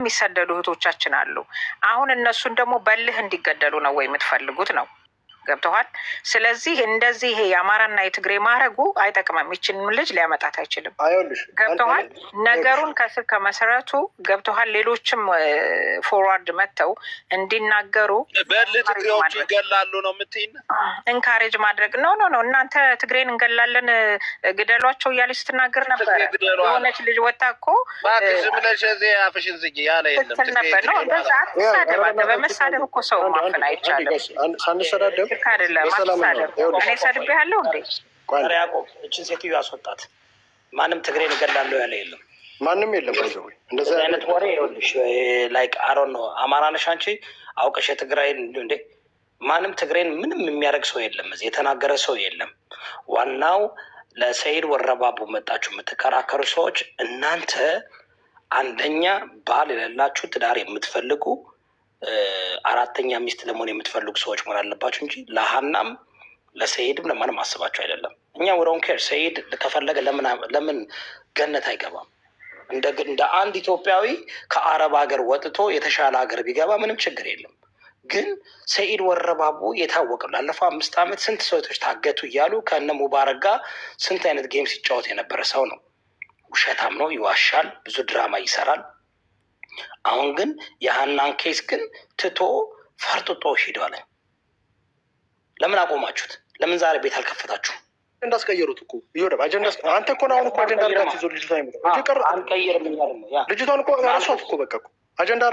የሚሰደዱ እህቶቻችን አሉ። አሁን እነሱን ደግሞ በልህ እንዲገደሉ ነው ወይ የምትፈልጉት ነው? ገብተዋል። ስለዚህ እንደዚህ ይሄ የአማራና የትግሬ ማረጉ አይጠቅምም። ይችን ልጅ ሊያመጣት አይችልም። ገብተዋል። ነገሩን ከስር ከመሰረቱ ገብተዋል። ሌሎችም ፎርዋርድ መጥተው እንዲናገሩ በልትግሬዎቹ ይገላሉ ነው የምትይን? እንካሬጅ ማድረግ ነው ነው እናንተ ትግሬን እንገላለን ግደሏቸው እያለች ስትናገር ነበር። የሆነች ልጅ ወጣ እኮ ዝም ብለሽ እዚህ አፍሽን ዝጊ ያለ የለም ነበር ነው። እንደዛ አትሳደብ። አንተ በመሳደብ እኮ ሰው ማፈን አይቻልም። ሳንሰዳደብ አይደለም እኔ ሰድቤ ያለው እንዴ? ያዕቆብ እችን ሴትዮ ያስወጣት። ማንም ትግሬን እገላለሁ ያለ የለም፣ ማንም የለም። እንደዚህ አይነት ወሬ ይኸውልሽ፣ ላይክ አሮን ነው። አማራ ነሽ አንቺ አውቀሽ የትግራይን እንዴ? ማንም ትግሬን ምንም የሚያደርግ ሰው የለም፣ እዚህ የተናገረ ሰው የለም። ዋናው ለሰይድ ወረባቡ መጣችሁ የምትከራከሩ ሰዎች እናንተ አንደኛ ባል የሌላችሁ ትዳር የምትፈልጉ አራተኛ ሚስት ለመሆን የምትፈልጉ ሰዎች መሆን አለባችሁ እንጂ ለሀናም ለሰይድም ለማንም አስባችሁ አይደለም። እኛ ወረውን ኬር ሰይድ ከፈለገ ለምን ገነት አይገባም? እንደ አንድ ኢትዮጵያዊ ከአረብ ሀገር ወጥቶ የተሻለ ሀገር ቢገባ ምንም ችግር የለም። ግን ሰይድ ወረባቡ የታወቀ ላለፈው 5 ዓመት ስንት ሰዎች ታገቱ እያሉ ከነ ሙባረክ ጋር ስንት አይነት ጌም ሲጫወት የነበረ ሰው ነው። ውሸታም ነው፣ ይዋሻል፣ ብዙ ድራማ ይሰራል። አሁን ግን የሀናን ኬስ ግን ትቶ ፈርጥጦ ሂዷል። ለምን አቆማችሁት? ለምን ዛሬ ቤት አልከፈታችሁ? እንዳስቀየሩት እኮ ይወደብ አጀንዳ አንተ እኮ አሁን እኮ አጀንዳ አድርጋት ይዞ ልጅቷ ይመጣ እንጂ ቀር አንቀይርም እያለ ነው። ያ ልጅቷን እኮ ራሷት እኮ በቃ እኮ አጀንዳ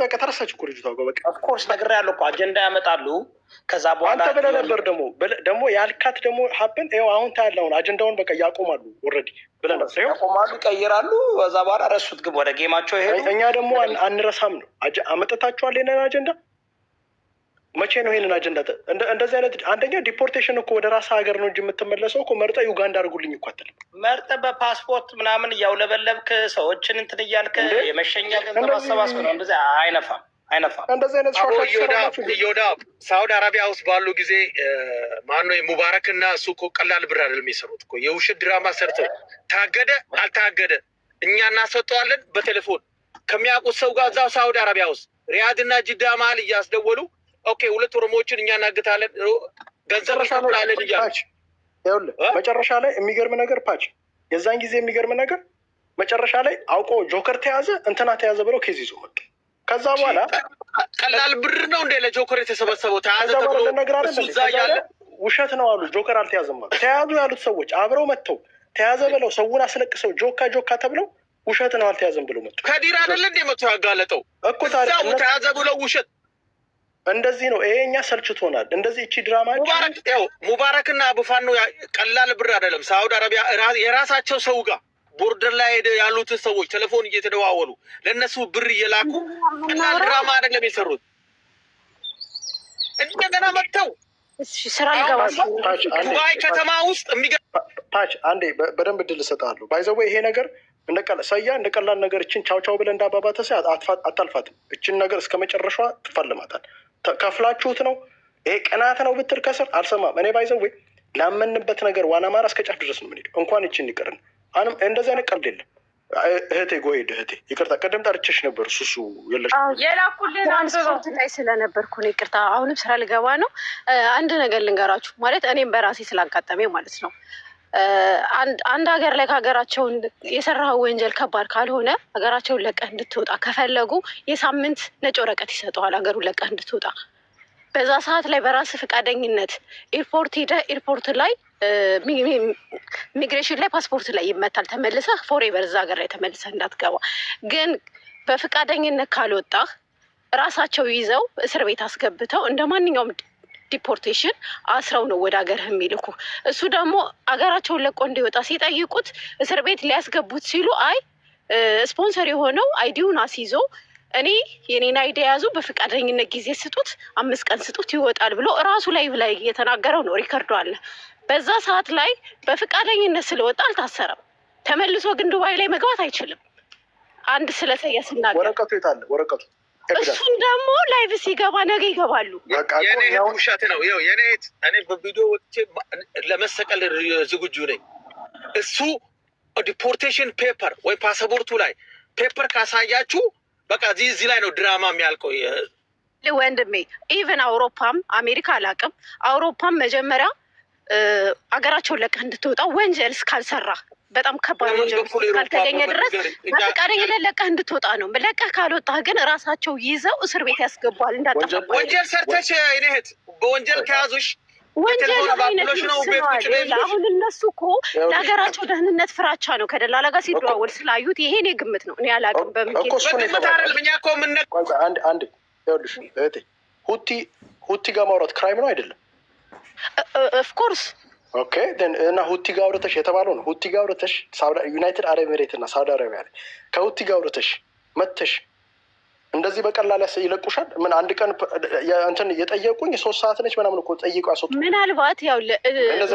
በቃ ተረሳች እኮ ልጅቷ እኮ በቃ ኦፍ ኮርስ ነግሬያለሁ እኮ አጀንዳ ያመጣሉ። ከዛ በኋላ አንተ ብለህ ነበር ደግሞ ያልካት ደግሞ ሀብን ይኸው አሁን ታያለህ። አሁን አጀንዳውን በቃ ያቆማሉ ኦልሬዲ ብለህ ነበር። ይኸው ያቆማሉ፣ ይቀይራሉ። ከዛ በኋላ ረሱት፣ ግን ወደ ጌማቸው ይሄዱ። እኛ ደግሞ አንረሳም ነው አመጣታችኋል ይሄንን አጀንዳ። መቼ ነው ይሄንን አጀንዳ እንደዚህ አይነት አንደኛ ዲፖርቴሽን እኮ ወደ ራስ ሀገር ነው እንጂ የምትመለሰው እኮ መርጠ ዩጋንዳ አድርጉልኝ እኮ አትልም። መርጠ በፓስፖርት ምናምን እያውለበለብክ ሰዎችን እንትን እያልክ የመሸኛ ገንዘብ አሰባስብ ነው። እንደዚህ አይነፋም። እንደዚህ አይነት ሾዳ ሳውዲ አረቢያ ውስጥ ባሉ ጊዜ ማነው ሙባረክ እና እሱ እኮ ቀላል ብር አይደለም የሚሰሩት እኮ የውሸት ድራማ ሰርተው ታገደ አልታገደ እኛ እናስወጠዋለን በቴሌፎን ከሚያውቁት ሰው ጋር እዛው ሳውዲ አረቢያ ውስጥ ሪያድና ጅዳ መሀል እያስደወሉ ኦኬ 2 ኦሮሞዎችን እኛ እናግታለን ገንዘብ ይከፍላለን እያሉ መጨረሻ ላይ የሚገርም ነገር ፓች የዛን ጊዜ የሚገርም ነገር መጨረሻ ላይ አውቆ ጆከር ተያዘ እንትና ተያዘ ብለው ኬዝ ይዞ መጡ። ከዛ በኋላ ቀላል ብር ነው እንደ ለጆከር የተሰበሰበው ተያዘ ተብሎ እዛ ያለ ውሸት ነው አሉ። ጆከር አልተያዘም አሉ። ተያዙ ያሉት ሰዎች አብረው መጥተው ተያዘ ብለው ሰውን አስለቅሰው ጆካ ተብለው ውሸት ነው አልተያዘም ብለው መጡ። ከዲር አይደለ እንደ መጥቶ ያጋለጠው እኮ ታዲያ ተያዘ ብለው ውሸት እንደዚህ ነው። ይሄኛ ሰልችቶናል። እንደዚህ እቺ ድራማ ሙባረክና አቡፋኖ ቀላል ብር አይደለም። ሳውዲ አረቢያ የራሳቸው ሰው ጋር ቦርደር ላይ ያሉትን ሰዎች ቴሌፎን እየተደዋወሉ ለነሱ ብር እየላኩ ቀላል ድራማ አይደለም የሰሩት። እንደገና መጥተው ስራ ሊገባ ዱባይ ከተማ ውስጥ ፓች አንዴ በደንብ እድል እሰጥሃለሁ። ባይዘው ይሄ ነገር እንደ ቀላል ነገር እችን ቻው ብለህ እንዳባባተ ሰ አታልፋትም። እችን ነገር እስከ መጨረሻዋ ትፋልማታል። ከፍላችሁት ነው ይሄ ቅናት ነው ብትል ከስር አልሰማም። እኔ ባይዘው ላመንበት ነገር ዋና ማራ እስከ ጫፍ ድረስ ነው የምንሄደው። እንኳን እችን ይቅርን አንም እንደዚህ አይነት ቀልድ የለም። እህቴ ጎሄድ እህቴ ይቅርታ፣ ቅድም ጠርቼሽ ነበር። ሱሱ የለሽ የላኩልን ትራንስፖርት ላይ ስለነበርኩ ነው ይቅርታ። አሁንም ስራ ልገባ ነው። አንድ ነገር ልንገራችሁ ማለት እኔም በራሴ ስላጋጠመኝ ማለት ነው። አንድ ሀገር ላይ ከሀገራቸውን የሰራው ወንጀል ከባድ ካልሆነ ሀገራቸውን ለቀህ እንድትወጣ ከፈለጉ የሳምንት ነጭ ወረቀት ይሰጠዋል ሀገሩን ለቀህ እንድትወጣ። በዛ ሰዓት ላይ በራስ ፈቃደኝነት ኤርፖርት ሄደህ ኤርፖርት ላይ ኢሚግሬሽን ላይ ፓስፖርት ላይ ይመታል። ተመልሰህ ፎሬቨር እዛ ሀገር ላይ ተመልሰህ እንዳትገባ። ግን በፈቃደኝነት ካልወጣህ ራሳቸው ይዘው እስር ቤት አስገብተው እንደ ማንኛውም ዲፖርቴሽን አስረው ነው ወደ ሀገር የሚልኩ። እሱ ደግሞ ሀገራቸውን ለቆ እንዲወጣ ሲጠይቁት እስር ቤት ሊያስገቡት ሲሉ አይ ስፖንሰር የሆነው አይዲውን አስይዞ እኔ የኔን አይዲ የያዙ በፈቃደኝነት ጊዜ ስጡት፣ 5 ቀን ስጡት ይወጣል ብሎ እራሱ ላይ የተናገረው ነው። ሪከርዶ አለ። በዛ ሰዓት ላይ በፈቃደኝነት ስለወጣ አልታሰረም። ተመልሶ ግን ዱባይ ላይ መግባት አይችልም። አንድ ስለሰየ ስናገር ወረቀቱ የታለ ወረቀቱ? እሱን ደግሞ ላይቭ ሲገባ ነገ ይገባሉ። የኔ ውሸት ነው። የኔ እኔ በቪዲዮ ወጥቼ ለመሰቀል ዝግጁ ነኝ። እሱ ዲፖርቴሽን ፔፐር ወይ ፓስፖርቱ ላይ ፔፐር ካሳያችሁ በቃ እዚህ ላይ ነው ድራማ የሚያልቀው። ወንድሜ ኢቨን አውሮፓም አሜሪካ አላቅም፣ አውሮፓም መጀመሪያ አገራቸውን ለቀህ እንድትወጣ ወንጀል እስካልሰራ በጣም ከባድ ወንጀል ካልተገኘ ድረስ በፈቃደኝነት ለቀህ እንድትወጣ ነው። ለቀህ ካልወጣህ ግን ራሳቸው ይዘው እስር ቤት ያስገባል። እንዳጠፋ ወንጀል ሰርተሽ እኔት በወንጀል ከያዙሽ ወንጀል አሁን እነሱ እኮ ለሀገራቸው ደህንነት ፍራቻ ነው ከደላላ ጋር ሲደዋወል ስላዩት። ይሄን ግምት ነው እኔ አላቅም። አንድ ይኸውልሽ እህቴ ሁቲ ጋር ማውራት ክራይም ነው አይደለም? ኦፍኮርስ ኦኬ እና ሁቲ ጋር አውርተሽ የተባለው ነው። ሁቲ ጋር አውርተሽ ዩናይትድ አረብ ኤሚሬት እና ሳውዲ አረቢያ ላይ ከሁቲ ጋር አውርተሽ መተሽ እንደዚህ በቀላል ይለቁሻል? ምን አንድ ቀን እንትን የጠየቁኝ 3 ሰዓት ነች ምናምን እኮ ጠይቁ ያስወጡ። ምናልባት ያው እንደዚህ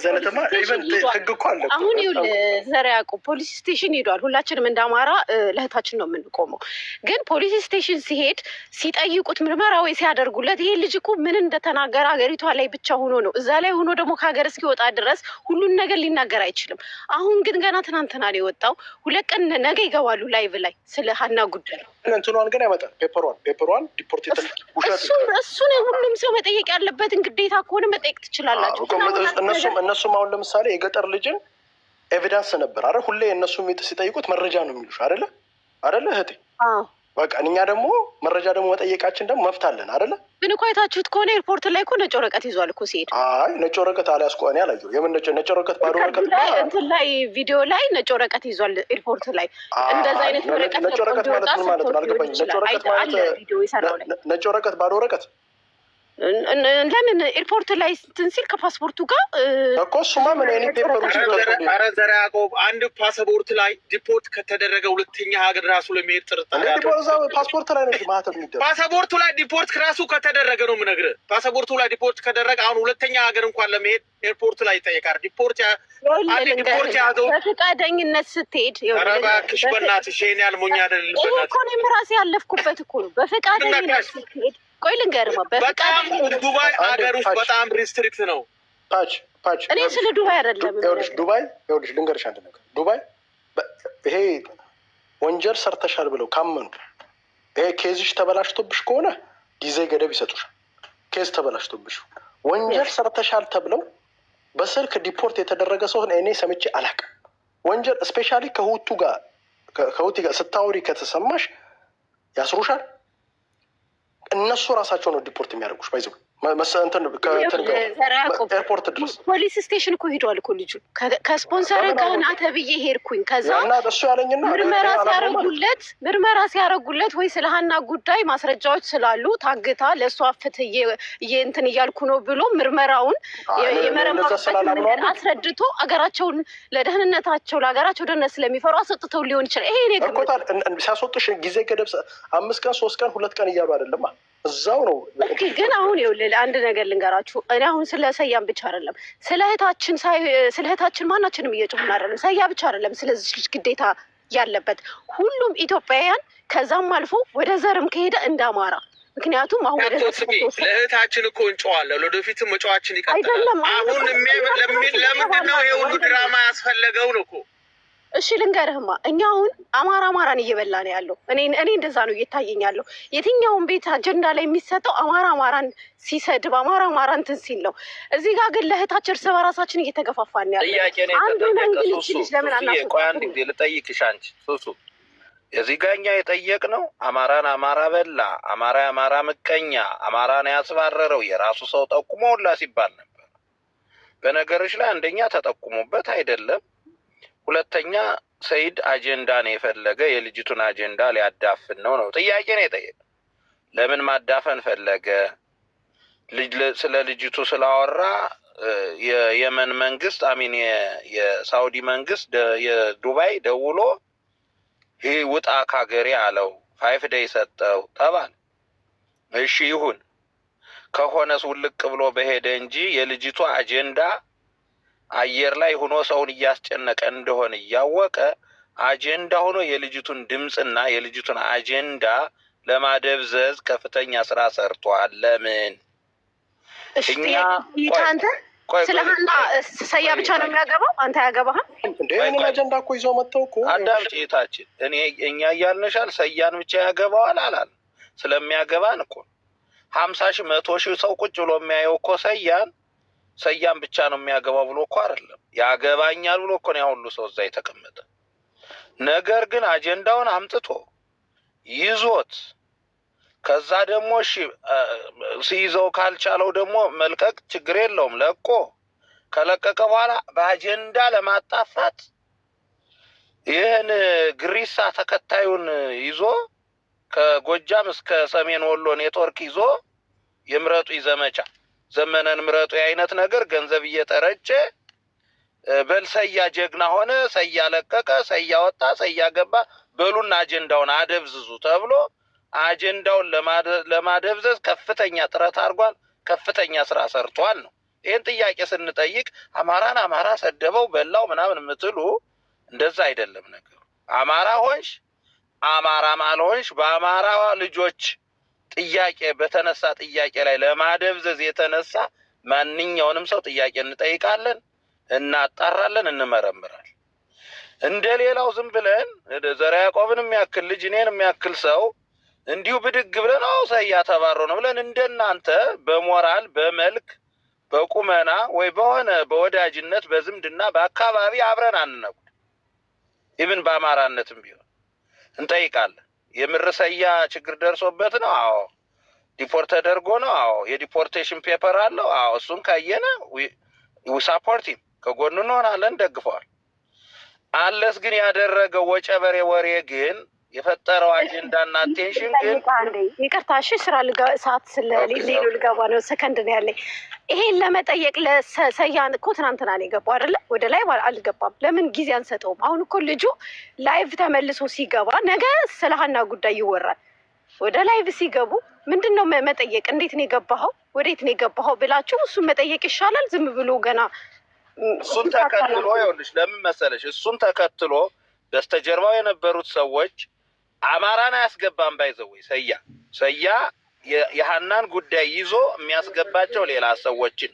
አይነትማ ኢቨን ህግ እኮ አለ። አሁን ይኸውልህ ዘር ያዕቆብ ፖሊስ ስቴሽን ሄዷል። ሁላችንም እንደ አማራ ለእህታችን ነው የምንቆመው። ግን ፖሊስ ስቴሽን ሲሄድ ሲጠይቁት ምርመራ ወይ ሲያደርጉለት ይሄ ልጅ እኮ ምን እንደተናገረ ሀገሪቷ ላይ ብቻ ሆኖ ነው። እዛ ላይ ሆኖ ደግሞ ከሀገር እስኪወጣ ድረስ ሁሉን ነገር ሊናገር አይችልም። አሁን ግን ገና ትናንትና ነው የወጣው። 2 ቀን ነገ ይገባሉ ላይቭ ላይ ስለ ሀና ጉዳይ እንትኗን ግን ያመጣል። ፔፐሯን ዲፖርት እሱን ሁሉም ሰው መጠየቅ ያለበትን ግዴታ ከሆነ መጠየቅ ትችላላችሁ። እነሱም አሁን ለምሳሌ የገጠር ልጅን ኤቪደንስ ነበር አይደል? ሁሌ እነሱ ሲጠይቁት መረጃ ነው የሚሉሽ አይደለ እህቴ? በቃ እኛ ደግሞ መረጃ ደግሞ መጠየቃችን ደግሞ መብት አለን አይደለ? ግን እኮ አይታችሁት ከሆነ ኤርፖርት ላይ እኮ ነጭ ወረቀት ይዟል እኮ ሲሄድ። አይ ነጭ ወረቀት አልያዝኩ እኔ አላየሁም። የምን ነጭ ወረቀት? ባዶ ወረቀት እንትን ላይ ቪዲዮ ላይ ነጭ ወረቀት ይዟል ኤርፖርት ላይ። እንደዛ አይነት ወረቀት ነጭ ወረቀት ማለት ምን ማለት ነው? አልገባኝም። ነጭ ወረቀት ማለት ነጭ ወረቀት ባዶ ወረቀት ለምን ኤርፖርት ላይ እንትን ሲል ከፓስፖርቱ ጋር እኮ እሱማ ምን አይነት ፔፐሮች ኧረ ዘር ያዕቆብ አንድ ፓስፖርት ላይ ዲፖርት ከተደረገ ሁለተኛ ሀገር ራሱ ለመሄድ ጥርጣሬ ፓስፖርት ላይ ነው ማህተም የሚደረግ። ፓስፖርቱ ላይ ዲፖርት ራሱ ከተደረገ ነው የምነግርህ። ፓስፖርቱ ላይ ዲፖርት ከደረገ አሁን ሁለተኛ ሀገር እንኳን ለመሄድ ኤርፖርት ላይ ይጠየቃል። ዲፖርት ያዘው በፈቃደኝነት ስትሄድ ኧረ እባክሽ በእናትሽ ይሄን ያልሞኝ አይደለም። ይሄ እኮ እኔም ራሴ ያለፍኩበት እኮ ነው። በፈቃደኝነት ስትሄድ ቆይ ልንገርማ፣ በጣም ዱባይ ሀገር ውስጥ በጣም ሪስትሪክት ነው። ፓች እኔ ስለ ዱባይ አይደለም ዱባይ ይኸውልሽ ልንገርሽ አንድ ነገር። ዱባይ ይሄ ወንጀል ሰርተሻል ብለው ካመኑ ይሄ ኬዝሽ ተበላሽቶብሽ ከሆነ ጊዜ ገደብ ይሰጡሻል። ኬዝ ተበላሽቶብሽ ወንጀል ሰርተሻል ተብለው በስልክ ዲፖርት የተደረገ ሰው እኔ ሰምቼ አላውቅም። ወንጀል ስፔሻሊ ከሁቲ ጋር ስታወሪ ከተሰማሽ ያስሩሻል። እነሱ ራሳቸው ነው ዲፖርት የሚያደርጉሽ። ባይዘው ኤርፖርት ድረስ ፖሊስ ስቴሽን እኮ ሄዷል እኮ ልጁ ከስፖንሰር ጋር ና ተብዬ ሄድኩኝ። ከዛ እሱ ያለኝና ምርመራ ሲያረጉለት ወይ ስለ ሀና ጉዳይ ማስረጃዎች ስላሉ ታግታ ለእሷ ፍትህ እንትን እያልኩ ነው ብሎ ምርመራውን የመረመሩበት አስረድቶ አገራቸውን ለደህንነታቸው ለሀገራቸው ደህንነት ስለሚፈሩ አሰጥተው ሊሆን ይችላል። ይሄ ሲያስወጡሽ ጊዜ ገደብ 5 ቀን 3 ቀን 2 ቀን እያሉ አይደለም እዛው ነው። ግን አሁን ይኸውልህ አንድ ነገር ልንገራችሁ። እኔ አሁን ስለ ሰያም ብቻ አይደለም ስለ እህታችን ማናችንም እየጮህን አይደለም። ሰያ ብቻ አይደለም ስለዚህ ልጅ ግዴታ ያለበት ሁሉም ኢትዮጵያውያን፣ ከዛም አልፎ ወደ ዘርም ከሄደ እንደ አማራ። ምክንያቱም አሁን ለእህታችን እኮ እንጨዋለን፣ ወደፊትም መጫዋችን ይቀጥላል። አሁን ለምንድን ነው ይሄ ሁሉ ድራማ ያስፈለገው ነው እኮ? እሺ ልንገርህማ፣ እኛ አሁን አማራን እየበላ ነው ያለው። እኔ እንደዛ ነው እየታየኝ ያለው። የትኛውን ቤት አጀንዳ ላይ የሚሰጠው አማራን ሲሰድብ አማራ እንትን ሲል ነው። እዚህ ጋር ግን ለእህታችን እርስ በራሳችን እየተገፋፋን ያለው። አንዱ መንግስት ለምን ቆይ አንድ ጊዜ ልጠይቅሽ አንቺ ሱሱ፣ እዚህ ጋር እኛ የጠየቅነው አማራን አማራ በላ፣ አማራ ምቀኛ፣ አማራን ያስባረረው የራሱ ሰው ጠቁሞላ ሲባል ነበር። በነገሮች ላይ አንደኛ ተጠቁሞበት አይደለም፣ ሁለተኛ ሰይድ አጀንዳ ነው የፈለገ፣ የልጅቱን አጀንዳ ሊያዳፍን ነው ጥያቄ ነው የጠየቀ። ለምን ማዳፈን ፈለገ? ስለ ልጅቱ ስላወራ የየመን መንግስት የሳውዲ መንግስት የዱባይ ደውሎ ይህ ውጣ ካገሬ አለው። 5 ዴይ ሰጠው ተባለ። እሺ ይሁን ከሆነስ ውልቅ ብሎ በሄደ እንጂ የልጅቱ አጀንዳ አየር ላይ ሆኖ ሰውን እያስጨነቀ እንደሆነ እያወቀ አጀንዳ ሆኖ የልጅቱን ድምፅና የልጅቱን አጀንዳ ለማደብዘዝ ከፍተኛ ስራ ሰርቷል። ለምን? ስለሀና ሰያ ብቻ ነው የሚያገባው። አንተ ያገባሃል እንዴ? ይህንን አጀንዳ እኮ ይዘው መጥተው እኮ አዳምጪ እህታችን። እኛ እያልንሻል ሰያን ብቻ ያገባዋል አላል። ስለሚያገባን እኮ 50,000 100,000 ሰው ቁጭ ብሎ የሚያየው እኮ ሰያን ብቻ ነው የሚያገባው ብሎ እኮ አይደለም። ያገባኛል ብሎ እኮ ነው ያ ሁሉ ሰው እዛ የተቀመጠ። ነገር ግን አጀንዳውን አምጥቶ ይዞት ከዛ ደግሞ እሺ ሲይዘው ካልቻለው ደግሞ መልቀቅ ችግር የለውም። ለቆ ከለቀቀ በኋላ በአጀንዳ ለማጣፋት ይህን ግሪሳ ተከታዩን ይዞ ከጎጃም እስከ ሰሜን ወሎ ኔትወርክ ይዞ የምረጡ ዘመቻ ዘመነን ምረጡ አይነት ነገር ገንዘብ እየተረጨ በልሰያ ጀግና ሆነ፣ ሰያ ለቀቀ፣ ሰያ ወጣ፣ ሰያ ገባ በሉና አጀንዳውን አደብዝዙ ተብሎ አጀንዳውን ለማደብዘዝ ከፍተኛ ጥረት አድርጓል። ከፍተኛ ስራ ሰርቷል ነው። ይህን ጥያቄ ስንጠይቅ አማራን አማራ ሰደበው በላው ምናምን የምትሉ እንደዛ አይደለም ነገሩ። አማራ ሆንሽ አማራም አልሆንሽ በአማራ ልጆች ጥያቄ በተነሳ ጥያቄ ላይ ለማደብዘዝ የተነሳ ማንኛውንም ሰው ጥያቄ እንጠይቃለን፣ እናጣራለን፣ እንመረምራለን። እንደ ሌላው ዝም ብለን ዘርዓ ያዕቆብን የሚያክል ልጅ እኔን የሚያክል ሰው እንዲሁ ብድግ ብለን ሰያ ተባሮ ነው ብለን እንደናንተ በሞራል በመልክ በቁመና ወይ በሆነ በወዳጅነት በዝምድና በአካባቢ አብረን አንነጉድ። ኢብን በአማራነትም ቢሆን እንጠይቃለን። የምር ሰያ ችግር ደርሶበት ነው? አዎ። ዲፖርት ተደርጎ ነው? አዎ። የዲፖርቴሽን ፔፐር አለው? አዎ። እሱን ካየነ ሳፖርት ከጎኑ እንሆናለን፣ ደግፈዋል። አለስ ግን ያደረገው ወጨበሬ ወሬ ግን የፈጠረው አጀንዳና አቴንሽን ግን ይቅርታ፣ እሺ ስራ ሰዓት ስለሌሉ ልገባ ነው። ሰከንድ ነው ያለኝ። ይሄን ለመጠየቅ ለሰያን እኮ ትናንትና ነው የገባው አይደለ? ወደ ላይ አልገባም። ለምን ጊዜ አንሰጠውም? አሁን እኮ ልጁ ላይቭ ተመልሶ ሲገባ ነገ ስለ ሀና ጉዳይ ይወራል። ወደ ላይቭ ሲገቡ ምንድን ነው መጠየቅ? እንዴት ነው የገባኸው? ወዴት ነው የገባኸው ብላችሁ እሱን መጠየቅ ይሻላል። ዝም ብሎ ገና እሱን ተከትሎ ይኸውልሽ፣ ለምን መሰለሽ እሱን ተከትሎ በስተጀርባው የነበሩት ሰዎች አማራን አያስገባም ባይዘወይ ሰያ የሀናን ጉዳይ ይዞ የሚያስገባቸው ሌላ ሰዎችን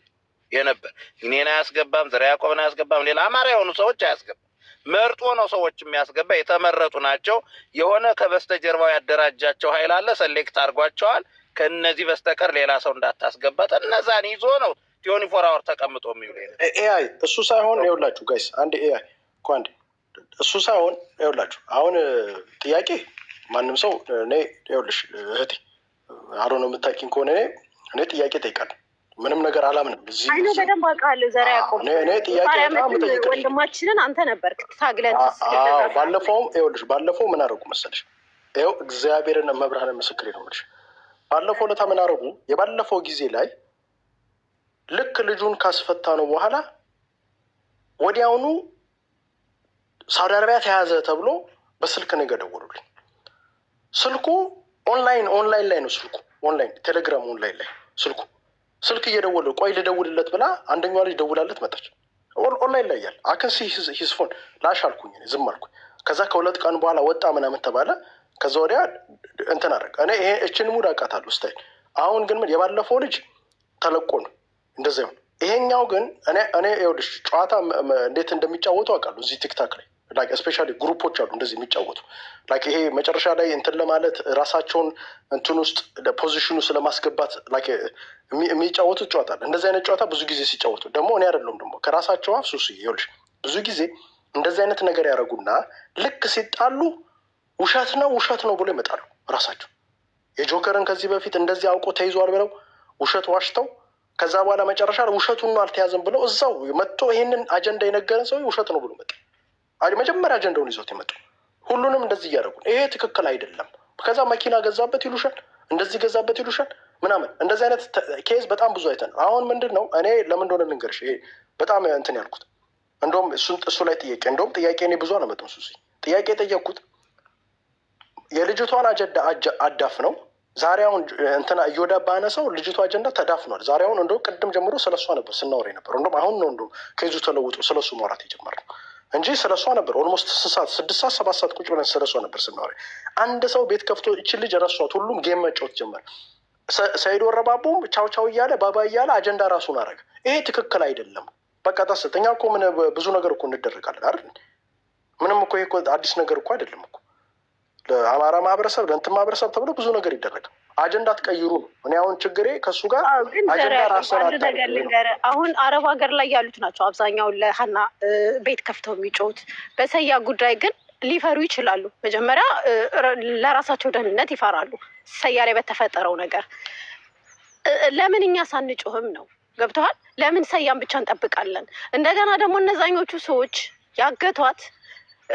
የነበር እኔን አያስገባም፣ ዘርዓ ያዕቆብን አያስገባም፣ ሌላ አማራ የሆኑ ሰዎች አያስገባም። መርጦ ነው ሰዎች የሚያስገባ። የተመረጡ ናቸው። የሆነ ከበስተጀርባው ያደራጃቸው ኃይል አለ፣ ሰሌክት አድርጓቸዋል። ከነዚህ በስተቀር ሌላ ሰው እንዳታስገባ እነዛን ይዞ ነው 24 አወር ተቀምጦ የሚውል ኤአይ። እሱ ሳይሆን ይኸውላችሁ ጋይስ፣ አንድ ኤአይ እኮ አንድ እሱ ሳይሆን ይኸውላችሁ፣ አሁን ጥያቄ ማንም ሰው እኔ ይኸውልሽ እህቴ አሮ ነው የምታውቂኝ ከሆነ እኔ ጥያቄ ጠይቃለሁ። ምንም ነገር አላምንም። እዚህ አይኑ በደንብ አውቃለሁ። ዘርዓ ያዕቆብ እኔ ጥያቄ በጣም ወንድማችንን አንተ ነበርክ ታግለን። ባለፈውም ይኸውልሽ፣ ባለፈው ምን አደረጉ መሰለሽ? ይኸው እግዚአብሔርን መብርሃንን ምስክሬ ነው የምልሽ። ባለፈው ለታ ምን አደረጉ? የባለፈው ጊዜ ላይ ልክ ልጁን ካስፈታ ነው በኋላ ወዲያውኑ ሳውዲ አረቢያ ተያዘ ተብሎ በስልክ ነው የደወሉልኝ። ስልኩ ኦንላይን ላይ ነው ስልኩ፣ ኦንላይን ቴሌግራም ኦንላይን ላይ ስልክ እየደወሉ ቆይ ልደውልለት ብላ አንደኛዋ ልጅ ደውላለት መጣች። ኦንላይን ላይ ያለ አክንሲ ሂዝ ፎን ላሽ አልኩኝ፣ ዝም አልኩኝ። ከዛ ከሁለት ቀን በኋላ ወጣ ምናምን ተባለ። ከዛ ወዲያ እንትን አደረግ። እኔ ይሄ እችን ሙድ አውቃታለሁ ስታይል። አሁን ግን ምን የባለፈው ልጅ ተለቆ ነው እንደዛ ይሁን። ይሄኛው ግን እኔ ይኸውልሽ ጨዋታ እንዴት እንደሚጫወቱ አውቃለሁ። እዚህ ቲክታክ ላይ ላይክ ስፔሻሊ ግሩፖች አሉ እንደዚህ የሚጫወቱ ላይክ ይሄ መጨረሻ ላይ እንትን ለማለት ራሳቸውን እንትን ውስጥ ፖዚሽኑ ስለማስገባት ላይክ የሚጫወቱት ጨዋታ አለ። እንደዚህ አይነት ጨዋታ ብዙ ጊዜ ሲጫወቱ ደግሞ እኔ አይደለሁም ደግሞ ከራሳቸው አፍ ሱስ ይኸውልሽ ብዙ ጊዜ እንደዚህ አይነት ነገር ያደረጉና ልክ ሲጣሉ ውሸት ነው ብሎ ይመጣሉ ራሳቸው። የጆከርን ከዚህ በፊት እንደዚህ አውቆ ተይዟል ብለው ውሸት ዋሽተው ከዛ በኋላ መጨረሻ ውሸቱን ነው አልተያዘም ብለው እዛው መጥቶ ይሄንን አጀንዳ የነገረን ሰው ውሸት ነው ብሎ መጣ። መጀመሪያ አጀንዳውን ይዞት የመጡ ሁሉንም እንደዚህ እያደረጉ ይሄ ትክክል አይደለም። ከዛ መኪና ገዛበት ይሉሻል፣ እንደዚህ ገዛበት ይሉሻል ምናምን። እንደዚህ አይነት ኬዝ በጣም ብዙ አይተን አሁን ምንድን ነው እኔ ለምን እንደሆነ ልንገርሽ። ይሄ በጣም እንትን ያልኩት እንደውም እሱ ላይ ጥያቄ እኔ ብዙ አላመጣም። ጥያቄ የጠየቅኩት የልጅቷን አጀንዳ አዳፍ ነው። ዛሬ አሁን እንትና እዮዳ ባነሰው ልጅቷ አጀንዳ ተዳፍኗል። ዛሬ አሁን እንደው ቅድም ጀምሮ ስለሷ ነበር ስናወራ ነበር። እንደውም አሁን ነው እንደው ከይዙ ተለውጦ ስለሱ ማውራት የጀመርነው እንጂ ስለሷ ነበር። ኦልሞስት 6 ሰዓት 7 ሰዓት ቁጭ ብለን ስለሷ ነበር ስናወራ። አንድ ሰው ቤት ከፍቶ እቺ ልጅ ረሷት፣ ሁሉም ጌም መጫወት ጀመረ። ሰይድ ወረባቦም ቻው ቻው እያለ ባባ እያለ አጀንዳ ራሱን አረገ። ይሄ ትክክል አይደለም። በቃ ተስት እኛ እኮ ምን ብዙ ነገር እኮ እንደረጋለን አይደል? ምንም እኮ ይሄ አዲስ ነገር እኮ አይደለም እኮ። ለአማራ ማህበረሰብ ለእንትን ማህበረሰብ ተብሎ ብዙ ነገር ይደረጋል። አጀንዳ ትቀይሩ ነው። እኔ አሁን ችግሬ ከእሱ ጋር አጀንዳ አሁን አረብ ሀገር ላይ ያሉት ናቸው አብዛኛውን ለሀና ቤት ከፍተው የሚጮሁት። በሰያ ጉዳይ ግን ሊፈሩ ይችላሉ። መጀመሪያ ለራሳቸው ደህንነት ይፈራሉ። ሰያ ላይ በተፈጠረው ነገር ለምን እኛ ሳንጮህም ነው? ገብተዋል። ለምን ሰያን ብቻ እንጠብቃለን? እንደገና ደግሞ እነዛኞቹ ሰዎች ያገቷት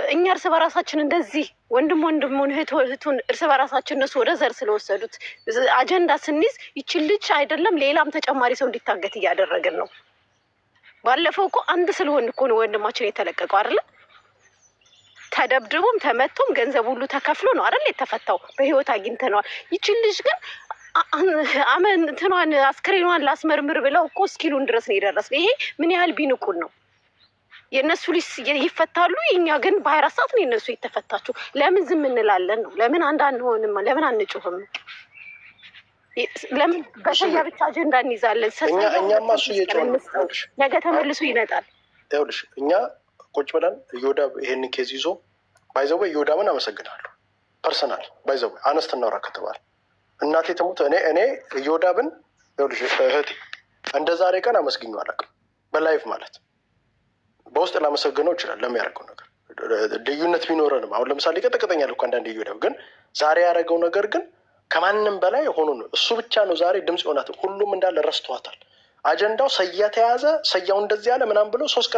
እኛ እርስ በራሳችን እንደዚህ ወንድም ወንድሙን እህቱን እርስ በራሳችን እነሱ ወደ ዘር ስለወሰዱት አጀንዳ ስንይዝ ይችን ልጅ አይደለም ሌላም ተጨማሪ ሰው እንዲታገት እያደረግን ነው። ባለፈው እኮ አንድ ስለሆን እኮ ነው ወንድማችን የተለቀቀው አይደለ? ተደብድቦም ተመቶም ገንዘብ ሁሉ ተከፍሎ ነው አይደል የተፈታው። በህይወት አግኝተነዋል። ይችን ልጅ ግን እንትኗን አስክሬኗን ላስመርምር ብለው እኮ እስኪሉን ድረስ ነው የደረስነው። ይሄ ምን ያህል ቢንቁን ነው? የእነሱ ልጅ ይፈታሉ፣ የኛ ግን በ24 ሰዓት ነው የእነሱ የተፈታችሁ። ለምን ዝም እንላለን ነው? ለምን አንዳንሆንም? ለምን አንጮህም? ለምን በሰያ ብቻ አጀንዳ እንይዛለን? እኛማ እሱ እየጮህን ነገ ተመልሶ ይመጣል። ይኸውልሽ እኛ ቁጭ ብለን እዮዳብ ይሄንን ኬዝ ይዞ ባይዘው እዮዳብን አመሰግናለሁ። ፐርሰናል ባይዘው አነስት እናውራ ከተባለ እናቴ ትሙት እኔ እዮዳብን ይኸውልሽ እህቴ እንደ ዛሬ ቀን አመስግኘው አላውቅም። በላይፍ ማለት በውስጥ ላመሰግነው ይችላል ለሚያደርገው ነገር ልዩነት ቢኖረንም። አሁን ለምሳሌ ቀጠቀጠኛል እኮ አንዳንድ እዮዳብ ግን ዛሬ ያደረገው ነገር ግን ከማንም በላይ ሆኖ ነው። እሱ ብቻ ነው ዛሬ ድምፅ ይሆናት። ሁሉም እንዳለ ረስተዋታል። አጀንዳው ሰያ ተያዘ፣ ሰያው እንደዚህ ያለ ምናምን ብሎ 3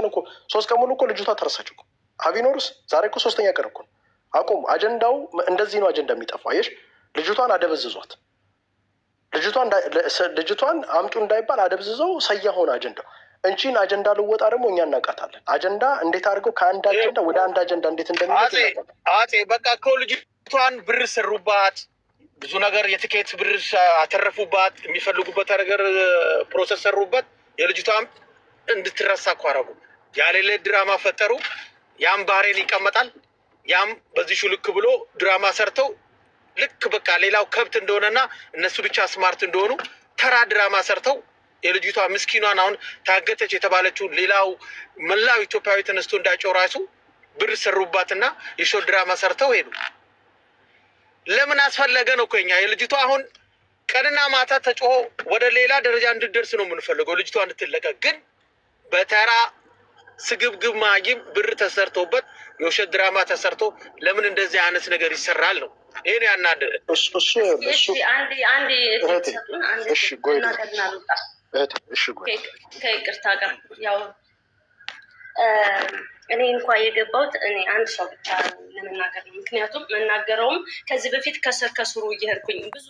ቀን ሙሉ እኮ ልጅቷ ተረሳች እኮ። አቢኖርስ ዛሬ እኮ 3ኛ ቀን እኮ ነው። አቁም። አጀንዳው እንደዚህ ነው። አጀንዳ የሚጠፋ አየሽ። ልጅቷን አደበዝዟት። ልጅቷን አምጡ እንዳይባል አደብዝዘው ሰያ ሆነ አጀንዳው። እንቺን አጀንዳ ልወጣ ደግሞ እኛ እናውቃታለን። አጀንዳ እንዴት አድርገው ከአንድ አጀንዳ ወደ አንድ አጀንዳ እንዴት እንደሚመጣ አጼ በቃ እኮ ልጅቷን ብር ሰሩባት፣ ብዙ ነገር የትኬት ብር አተረፉባት፣ የሚፈልጉበት ነገር ፕሮሰስ ሰሩበት። የልጅቷም እንድትረሳ እኮ አደረጉ። ያሌለ ድራማ ፈጠሩ። ያም ባህሬን ይቀመጣል፣ ያም በዚህ ሹልክ ብሎ ድራማ ሰርተው ልክ በቃ ሌላው ከብት እንደሆነና እነሱ ብቻ ስማርት እንደሆኑ ተራ ድራማ ሰርተው የልጅቷ ምስኪኗን አሁን ታገተች የተባለችው ሌላው መላው ኢትዮጵያዊ ተነስቶ እንዳጨው ራሱ ብር ሰሩባትና የሾው ድራማ ሰርተው ሄዱ። ለምን አስፈለገ ነው እኮ እኛ የልጅቷ አሁን ቀንና ማታ ተጮሆ ወደ ሌላ ደረጃ እንድደርስ ነው የምንፈልገው። ልጅቷ እንድትለቀቅ ግን በተራ ስግብግብ ማጊም ብር ተሰርቶበት የውሸት ድራማ ተሰርቶ ለምን እንደዚህ አይነት ነገር ይሰራል ነው ይሄን ያናደደ። ከይቅርታ ጋር ያው እኔ እንኳ የገባሁት እኔ አንድ ሰው ብቻ ለመናገር ነው። ምክንያቱም መናገረውም ከዚህ በፊት ከስር ከስሩ እየሄድኩኝ ብዙ